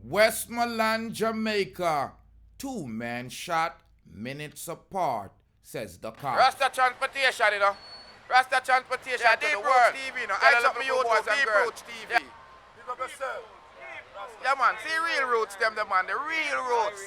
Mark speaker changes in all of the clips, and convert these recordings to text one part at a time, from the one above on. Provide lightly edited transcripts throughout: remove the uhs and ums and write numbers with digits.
Speaker 1: Westmoreland Jamaica. 2 men shot minutes apart, says the cop.
Speaker 2: Rasta transportation, you know. Rasta transportation
Speaker 3: Yeah,
Speaker 2: to the
Speaker 3: Deep
Speaker 2: world.
Speaker 3: Roots TV, you know. I
Speaker 2: Tell
Speaker 3: up
Speaker 2: the
Speaker 3: me
Speaker 2: little boys
Speaker 3: YouTube,
Speaker 2: and
Speaker 3: Deep
Speaker 2: girls.
Speaker 3: Roots TV.
Speaker 2: Yeah.
Speaker 3: Big up yourself.
Speaker 2: Yeah, man. See real roots, them, the man. The real roots.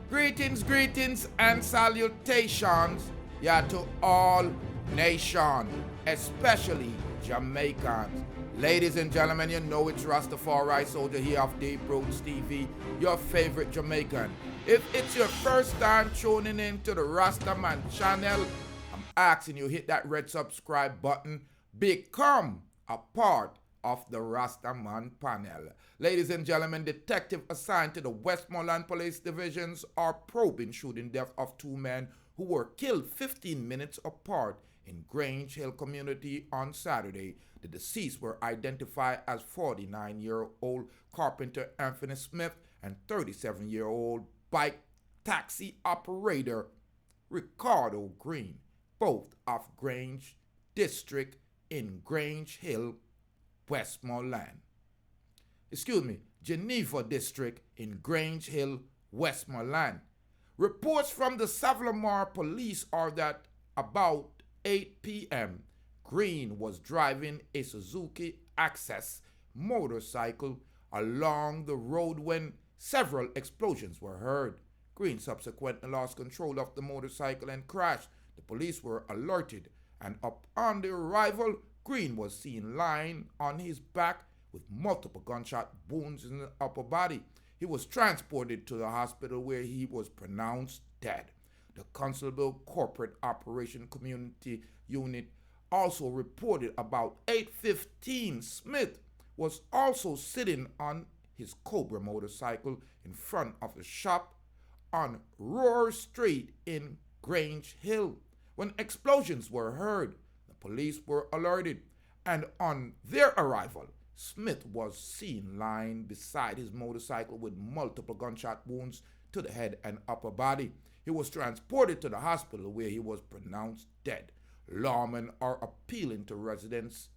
Speaker 1: Greetings and salutations, yeah, to all nations, especially Jamaicans. Ladies and gentlemen, you know it's Rastafari Soldier here of Deep Roots TV, your favorite Jamaican. If it's your first time tuning in to the Rastaman channel, I'm asking you hit that red subscribe button, become a part of the Rastaman panel. Ladies and gentlemen, detective assigned to the Westmoreland Police Divisions are probing shooting death of 2 men who were killed 15 minutes apart in Grange Hill community on Saturday. The deceased were identified as 49-year-old carpenter Anthony Smith and 37-year-old bike taxi operator Ricardo Green, both of Grange District in Grange Hill, Westmoreland. Geneva District in Grange Hill, Westmoreland. Reports from the Savanna-la-Mar police are that about 8 p.m., Green was driving a Suzuki Access motorcycle along the road when several explosions were heard. Green subsequently lost control of the motorcycle and crashed. The police were alerted, and upon the arrival, Green was seen lying on his back with multiple gunshot wounds in the upper body. He was transported to the hospital where he was pronounced dead. The Constabulary Corporate Operation Community Unit also reported about 8:15 Smith was also sitting on his Cobra motorcycle in front of the shop on Rory Street in Grange Hill. When explosions were heard, the police were alerted, and on their arrival, Smith was seen lying beside his motorcycle with multiple gunshot wounds to the head and upper body. He was transported to the hospital where he was pronounced dead. Lawmen are appealing to residents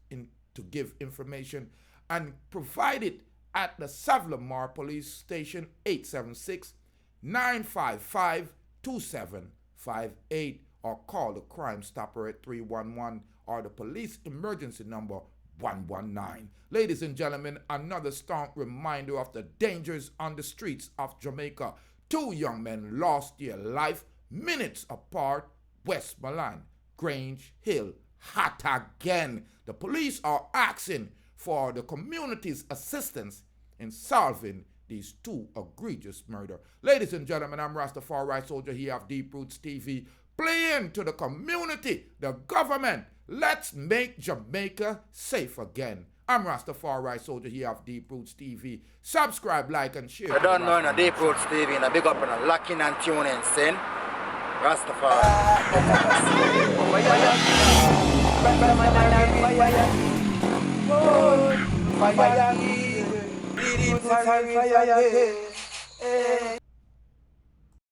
Speaker 1: to give information and provide it at the Savanna-la-Mar Police Station 876-955-2758 or call the Crime Stopper at 311 or the police emergency number 119. Ladies and gentlemen, another staunch reminder of the dangers on the streets of Jamaica. 2 young men lost their life minutes apart, Westmoreland, Grange Hill, hot again. The police are asking for the community's assistance in solving these 2 egregious murders. Ladies and gentlemen, I'm Rastafari Soldier here of Deep Roots TV, playing to the community, the government. Let's make Jamaica safe again. I'm Rastafari Soldier here of Deep Roots TV. Subscribe, like, and share.
Speaker 3: I don't know, no, Deep Roots TV, and I big up on a locking and tuning, sin. Rastafari. Fire,